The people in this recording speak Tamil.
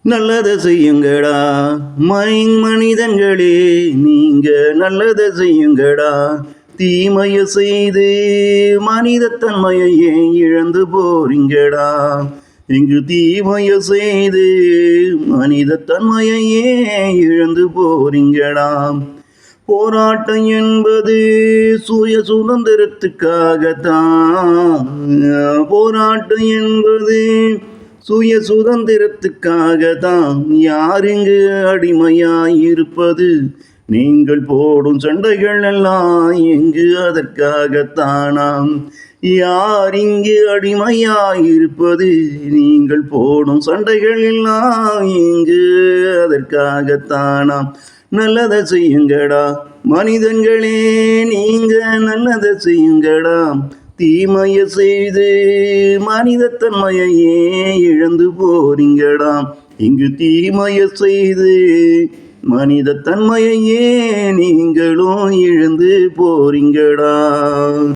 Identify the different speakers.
Speaker 1: நல்லதை செய்யுங்கடா மனிதங்களே, நீங்க நல்லதை செய்யுங்கடா. தீமைய செய்து மனிதத்தன்மையை இழந்து போறீங்கடா. இங்கு தீமைய செய்து மனிதத்தன்மையே இழந்து போறீங்கடா. போராட்டம் என்பது சுய சுதந்திரத்துக்காகத்தான். போராட்டம் என்பது சுய சுதந்திரத்துக்காகத்தான். யாருங்கு அடிமையாயிருப்பது? நீங்கள் போடும் சண்டைகள் எல்லாம் எங்கு அதற்காகத்தானாம். யார் இங்கு அடிமையாயிருப்பது? நீங்கள் போடும் சண்டைகள் எல்லாம் எங்கு அதற்காகத்தானாம். நல்லதை செய்யுங்கடா மனிதங்களே, நீங்க நல்லதை செய்யுங்கடா. தீமைய செய்து மனிதத்தன்மையே இழந்து போறீங்கடா. இங்கு தீமைய செய்து மனிதத்தன்மையே நீங்களும் இழந்து போறீங்கடா.